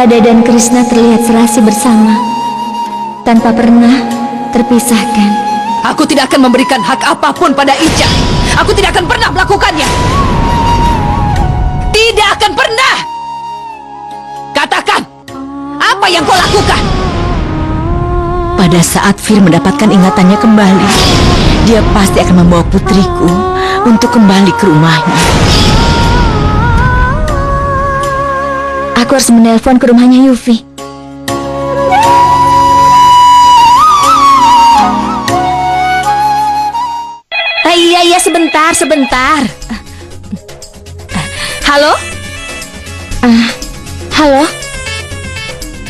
Radha dan Krishna terlihat serasi bersama, tanpa pernah terpisahkan. Aku tidak akan memberikan hak apapun pada Ica. Aku tidak akan pernah melakukannya. Tidak akan pernah. Katakan, apa yang kau lakukan? Pada saat Fir mendapatkan ingatannya kembali, dia pasti akan membawa putriku untuk kembali ke rumahnya. Aku harus menelpon ke rumahnya Yufi. Iya, sebentar. Halo? Halo?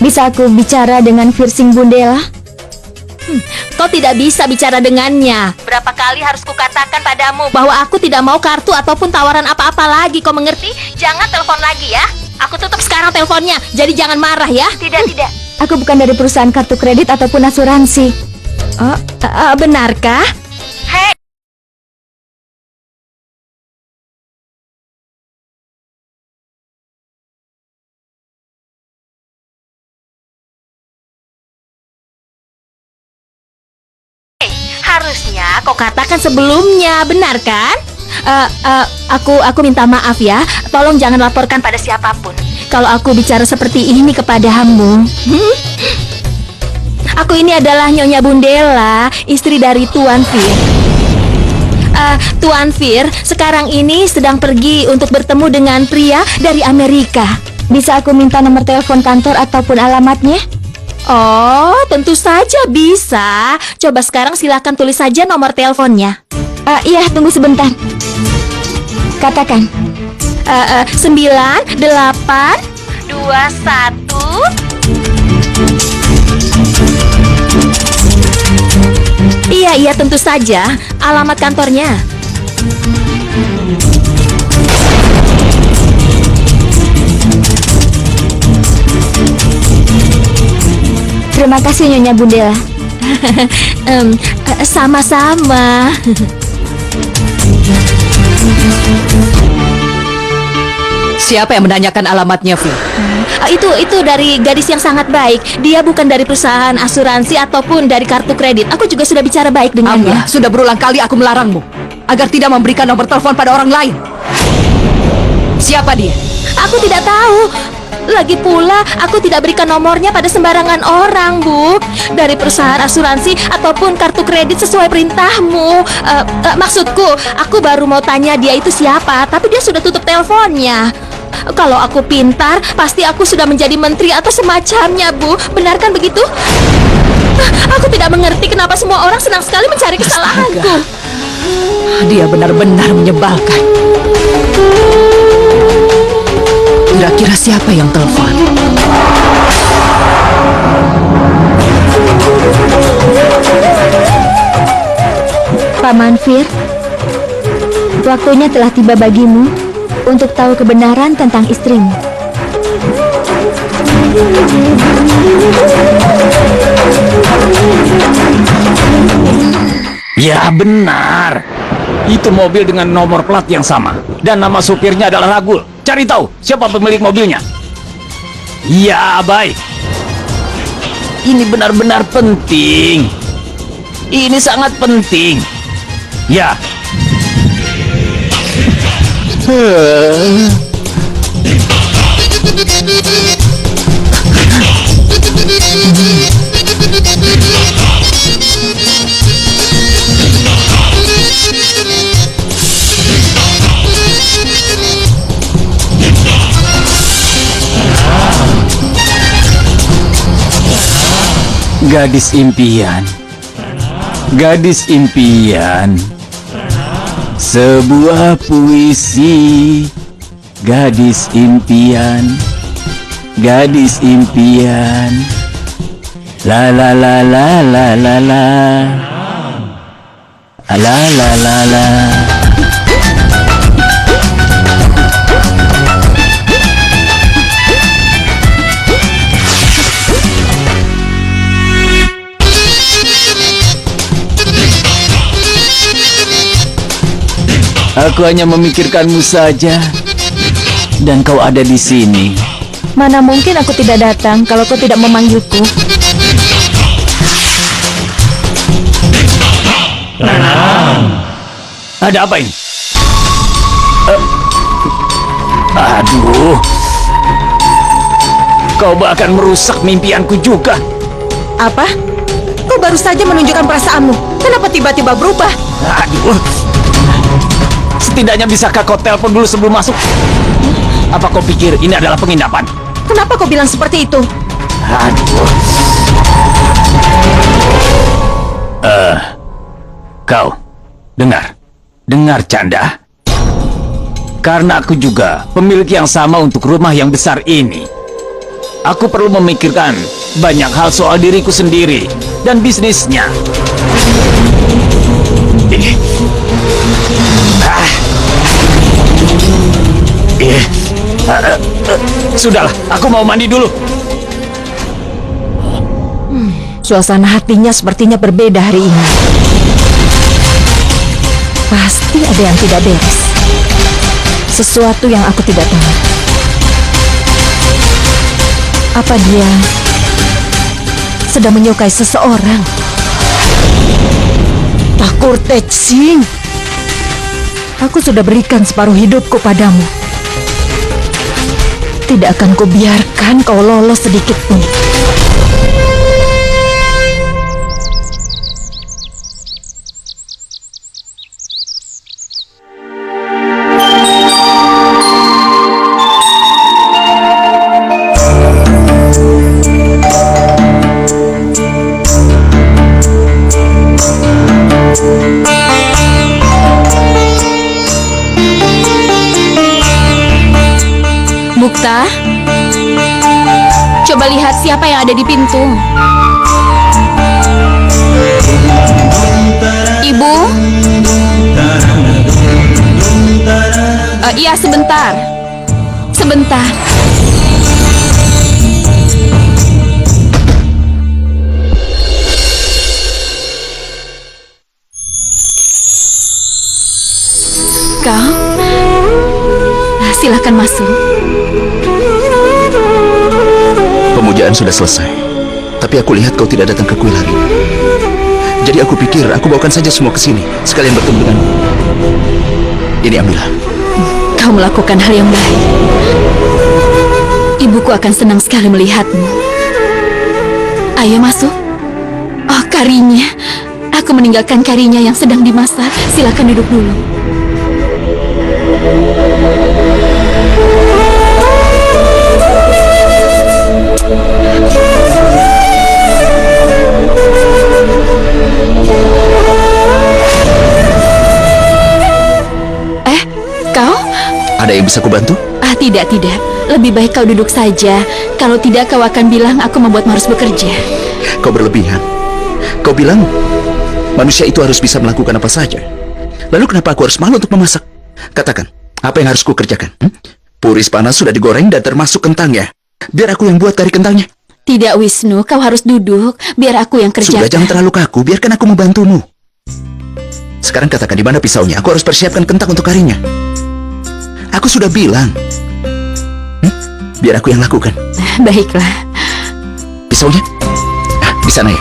Bisa aku bicara dengan Firsing Bundela? Kau tidak bisa bicara dengannya. Berapa kali harus kukatakan padamu bahwa aku tidak mau kartu ataupun tawaran apa-apa lagi, kau mengerti? Jangan telepon lagi ya. Aku tutup sekarang teleponnya, jadi jangan marah ya. Tidak. Aku bukan dari perusahaan kartu kredit ataupun asuransi. Benarkah? Hei. Harusnya kau katakan sebelumnya, benar kan? Aku minta maaf ya. Tolong jangan laporkan pada siapapun kalau aku bicara seperti ini kepadamu. Aku ini adalah Nyonya Bundela, istri dari Tuan Fir. Tuan Fir sekarang ini sedang pergi untuk bertemu dengan pria dari Amerika. Bisa aku minta nomor telepon kantor ataupun alamatnya? Oh, tentu saja bisa. Coba sekarang silakan tulis saja nomor teleponnya. Iya, tunggu sebentar. Katakan. 9821. Iya, tentu saja. Alamat kantornya. Terima kasih Nyonya Bundela. Sama-sama. Siapa yang menanyakan alamatnya, Fir? Itu dari gadis yang sangat baik. Dia bukan dari perusahaan asuransi ataupun dari kartu kredit. Aku juga sudah bicara baik dengannya. Amla, sudah berulang kali aku melarangmu agar tidak memberikan nomor telepon pada orang lain. Siapa dia? Aku tidak tahu. Lagi pula, aku tidak berikan nomornya pada sembarangan orang, Bu. Dari perusahaan asuransi ataupun kartu kredit sesuai perintahmu. Maksudku, aku baru mau tanya dia itu siapa, tapi dia sudah tutup teleponnya. Kalau aku pintar, pasti aku sudah menjadi menteri atau semacamnya, Bu. Benar kan begitu? Aku tidak mengerti kenapa semua orang senang sekali mencari kesalahanku. Dia benar-benar menyebalkan. Kira-kira siapa yang telepon? Paman Fir, waktunya telah tiba bagimu untuk tahu kebenaran tentang istrimu. Ya benar. Itu mobil dengan nomor plat yang sama. Dan nama supirnya adalah Ragul. Cari tahu siapa pemilik mobilnya. Ya, baik. Ini benar-benar penting. Ini sangat penting. Ya. Gadis impian, gadis impian, sebuah puisi. Gadis impian, gadis impian, la la la la la la la, la la la la. Aku hanya memikirkanmu saja, dan kau ada di sini. Mana mungkin aku tidak datang kalau kau tidak memanggilku. Ada apa ini? Aduh. Kau bahkan merusak mimpianku juga. Apa? Kau baru saja menunjukkan perasaanmu. Kenapa tiba-tiba berubah? Aduh. Setidaknya bisakah kau telepon dulu sebelum masuk? Apa kau pikir ini adalah penginapan? Kenapa kau bilang seperti itu? Aduh. Kau dengar Canda. Karena aku juga pemilik yang sama untuk rumah yang besar ini. Aku perlu memikirkan banyak hal soal diriku sendiri dan bisnisnya. Sudahlah, aku mau mandi dulu. Suasana hatinya sepertinya berbeda hari ini. Pasti ada yang tidak beres. Sesuatu yang aku tidak tahu. Apa dia sedang menyukai seseorang? Takur Tetsing, aku sudah berikan separuh hidupku padamu. Tidak akan kubiarkan kau lolos sedikit pun. Mukta, coba lihat siapa yang ada di pintu. Ibu? Iya, sebentar. Sebentar. Kau? Silakan masuk. Pemujaan sudah selesai, tapi aku lihat kau tidak datang ke kuil hari ini. Jadi aku pikir aku bawakan saja semua ke sini, sekalian bertemu denganmu. Ini ambillah. Kau melakukan hal yang baik. Ibuku akan senang sekali melihatmu. Ayo masuk. Oh, karinya. Aku meninggalkan karinya yang sedang dimasak. Silakan duduk dulu. Kau? Ada yang bisa kubantu? Tidak. Lebih baik kau duduk saja. Kalau tidak, kau akan bilang aku membuatmu harus bekerja. Kau berlebihan. Kau bilang manusia itu harus bisa melakukan apa saja. Lalu kenapa aku harus malu untuk memasak? Katakan, apa yang harus kukerjakan? Puris panas sudah digoreng dan termasuk kentangnya. Biar aku yang buat kari kentangnya. Tidak, Wisnu. Kau harus duduk. Biar aku yang kerjakan. Sudah, jangan terlalu kaku. Biarkan aku membantumu. Sekarang katakan di mana pisaunya. Aku harus persiapkan kentang untuk karinya. Aku sudah bilang. Biar aku yang lakukan. Baiklah. Pisaunya? Di sana ya.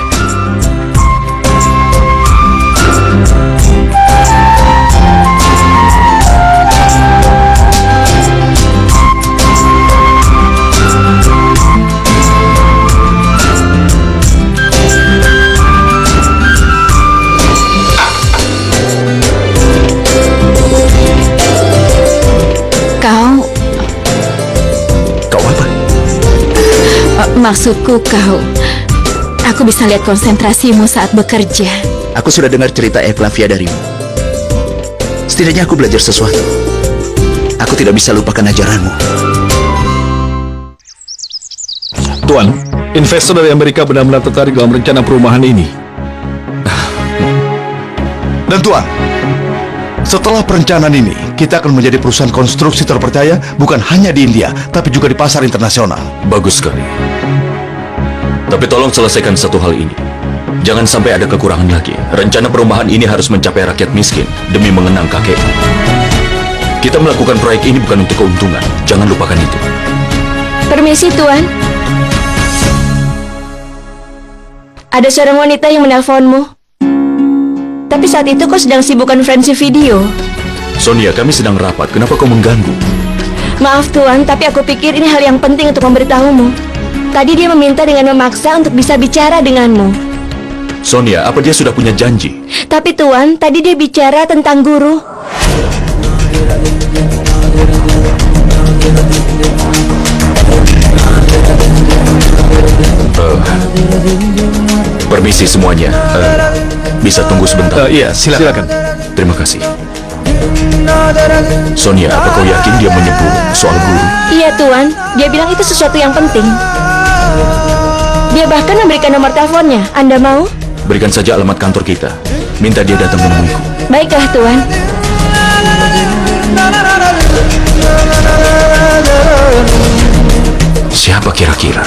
Kau apa? Maksudku kau. Aku bisa lihat konsentrasimu saat bekerja. Aku sudah dengar cerita Eklavia darimu. Setidaknya aku belajar sesuatu. Aku tidak bisa lupakan ajaranmu. Tuan, investor dari Amerika benar-benar tertarik dalam rencana perumahan ini. Dan Tuan, setelah perencanaan ini, kita akan menjadi perusahaan konstruksi terpercaya bukan hanya di India, tapi juga di pasar internasional. Bagus sekali. Tapi tolong selesaikan satu hal ini. Jangan sampai ada kekurangan lagi. Rencana perumahan ini harus mencapai rakyat miskin demi mengenang kakek. Kita melakukan proyek ini bukan untuk keuntungan. Jangan lupakan itu. Permisi, Tuan. Ada seorang wanita yang menelponmu. Tapi saat itu kau sedang sibuk konferensi video. Sonia, kami sedang rapat. Kenapa kau mengganggu? Maaf, Tuan, tapi aku pikir ini hal yang penting untuk memberitahumu. Tadi dia meminta dengan memaksa untuk bisa bicara denganmu. Sonia, apa dia sudah punya janji? Tapi Tuan, tadi dia bicara tentang guru. Permisi semuanya. Bisa tunggu sebentar? Iya, silakan. Terima kasih. Sonia, apa kau yakin dia menyebut soal guru? Iya, Tuan. Dia bilang itu sesuatu yang penting. Dia bahkan memberikan nomor teleponnya. Anda mau? Berikan saja alamat kantor kita. Minta dia datang menemuiku. Baiklah, Tuan. Siapa kira-kira?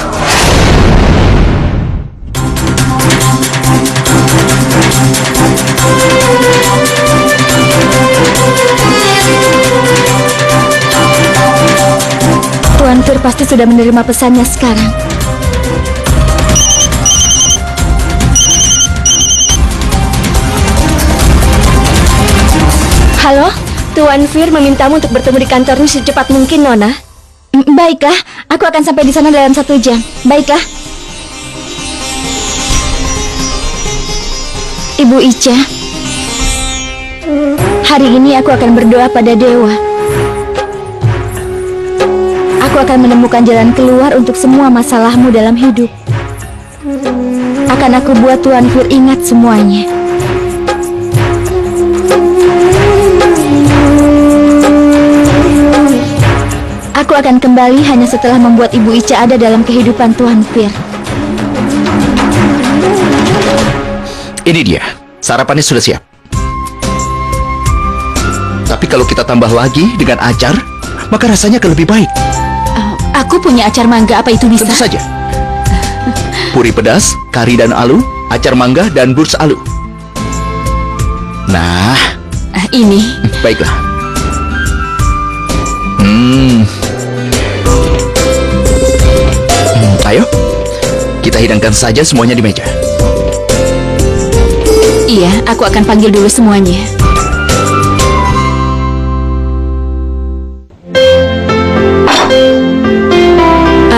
Tuan Fir pasti sudah menerima pesannya sekarang. Halo, Tuan Fir memintamu untuk bertemu di kantornya secepat mungkin, Nona. Baiklah, aku akan sampai di sana dalam 1 jam. Baiklah. Ibu Ica, hari ini aku akan berdoa pada dewa. Aku akan menemukan jalan keluar untuk semua masalahmu dalam hidup. Akan aku buat Tuan Fir ingat semuanya. Aku akan kembali hanya setelah membuat Ibu Ica ada dalam kehidupan Tuan Fir. Ini dia, sarapannya sudah siap. Tapi kalau kita tambah lagi dengan acar, maka rasanya akan lebih baik. Aku punya acar mangga, apa itu bisa? Tentu saja. Puri pedas, kari dan alu, acar mangga dan burs alu. Nah, Ini. baiklah. Ayo, kita hidangkan saja semuanya di meja. Iya, aku akan panggil dulu semuanya.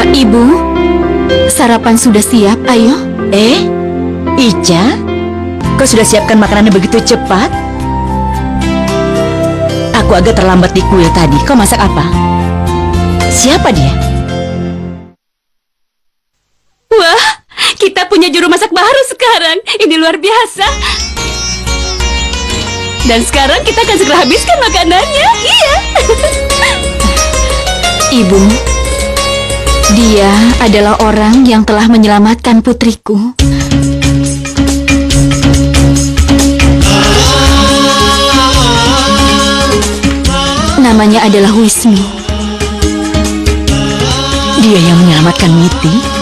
Ibu, sarapan sudah siap, ayo. Ica? Kau sudah siapkan makanannya begitu cepat? Aku agak terlambat di kuil tadi. Kau masak apa? Siapa dia? Wah, kita punya juru masak baru sekarang. Ini luar biasa. Dan sekarang kita akan segera habiskan makanannya. Iya. Ibu, dia adalah orang yang telah menyelamatkan putriku. Namanya adalah Wisnu. Dia yang menyelamatkan Miti?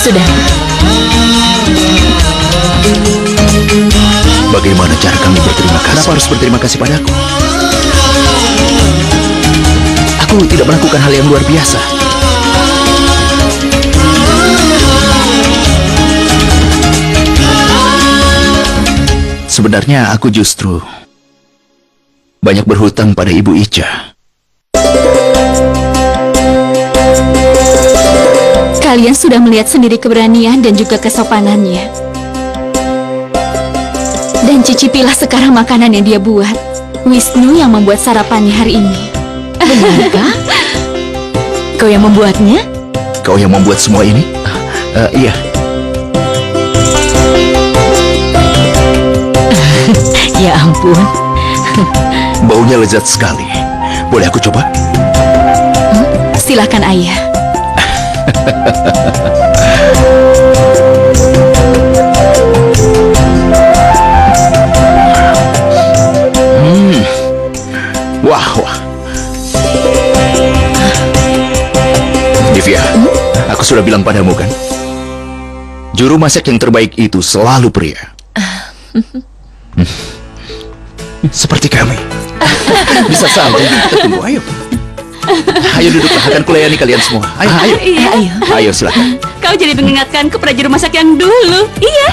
Sudah. Bagaimana cara kami berterima kasih? Kenapa harus berterima kasih padaku? Aku tidak melakukan hal yang luar biasa. Sebenarnya aku justru banyak berhutang pada Ibu Ica. Kalian sudah melihat sendiri keberanian dan juga kesopanannya. Dan cicipilah sekarang makanan yang dia buat. Wisnu yang membuat sarapannya hari ini. Benarkah? Kau yang membuatnya? Kau yang membuat semua ini? Iya. Ya ampun. Baunya lezat sekali. Boleh aku coba? Silakan, Ayah. Wah. Divya, aku sudah bilang padamu kan? Juru masak yang terbaik itu selalu pria. Seperti kami. Bisa saja kita tunggu, ayo. Ayo duduklah, akan kulayani kalian semua. Ayo, ayo. Ayo. Ayo, silakan. Kau jadi mengingatkanku pada juru masak yang dulu. Iya.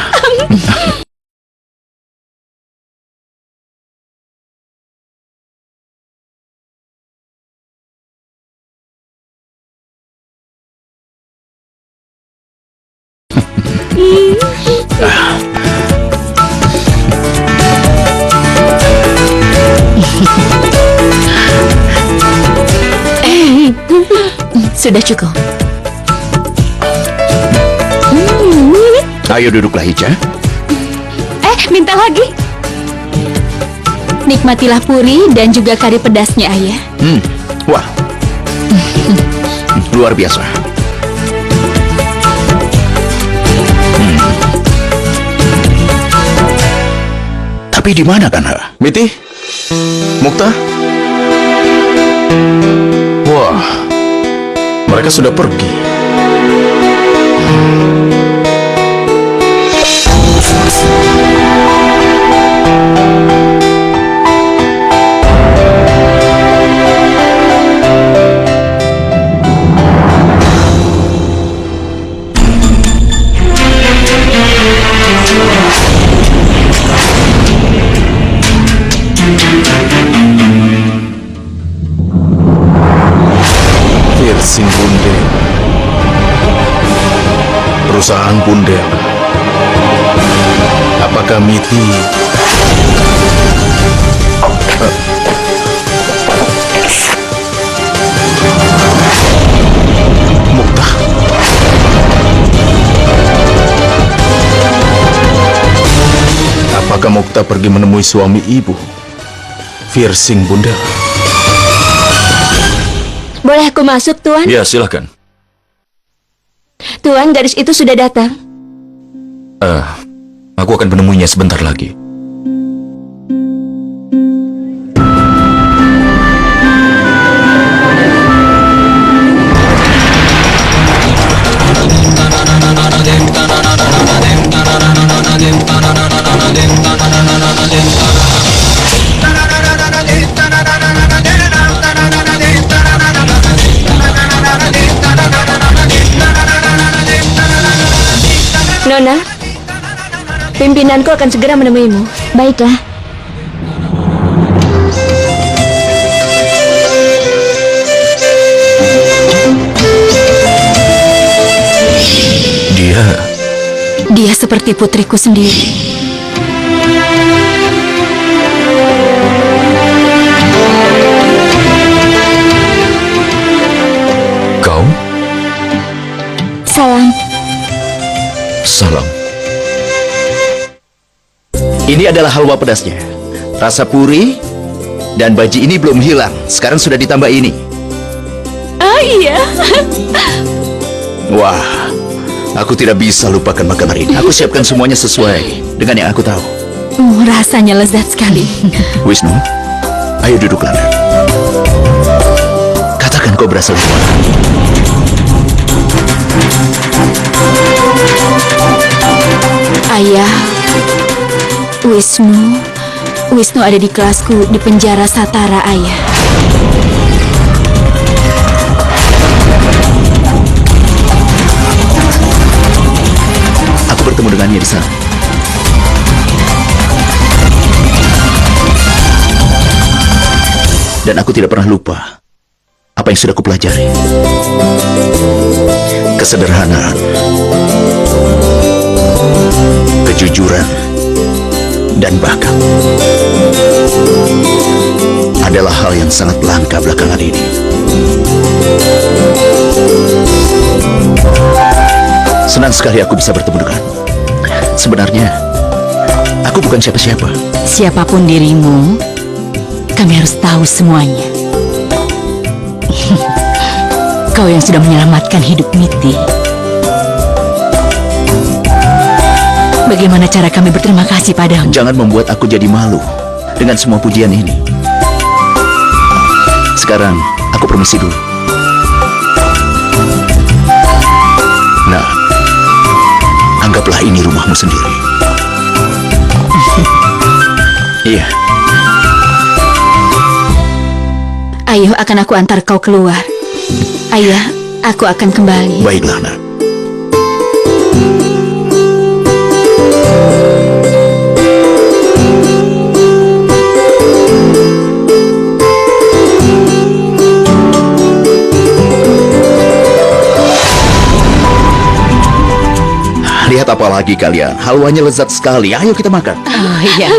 Sudah cukup. Ayo duduklah, Ica. Minta lagi. Nikmatilah puri dan juga kari pedasnya, Ayah. Wah. Luar biasa. Tapi di mana kan, Ha? Miti? Mukta? Wah, mereka sudah pergi. Piercing Bundel, perusahaan Bundel. Apakah Miti? Mukta? Apakah Mukta pergi menemui suami ibu, Piercing Bundel? Boleh aku masuk, Tuan? Ya, silakan. Tuan, gadis itu sudah datang. Aku akan menemuinya sebentar lagi. Nona, pimpinanku akan segera menemuimu. Baiklah. Dia seperti putriku sendiri. Kau? Salam. Salam. Ini adalah halwa pedasnya. Rasa puri dan baji ini belum hilang. Sekarang sudah ditambah ini. Oh iya. Wah, aku tidak bisa lupakan makanan ini. Aku siapkan semuanya sesuai dengan yang aku tahu. Rasanya lezat sekali. Wisnu, ayo duduklah. Katakan kau berasal dari mana? Ayah, Wisnu ada di kelasku di penjara Satara, Ayah. Aku bertemu dengannya di sana. Dan aku tidak pernah lupa apa yang sudah kupelajari. Kesederhanaan, kejujuran, dan bakat adalah hal yang sangat langka belakangan ini. Senang sekali aku bisa bertemu denganmu. Sebenarnya, aku bukan siapa-siapa. Siapapun dirimu, kami harus tahu semuanya. Kau yang sudah menyelamatkan hidup Miti. Bagaimana cara kami berterima kasih padamu? Jangan membuat aku jadi malu dengan semua pujian ini. Sekarang, aku permisi dulu. Anggaplah ini rumahmu sendiri. Iya. Ayo, akan aku antar kau keluar. Ayah, aku akan kembali. Baiklah, nak. Lihat apa lagi kalian? Halwanya lezat sekali. Ayo kita makan. Oh iya.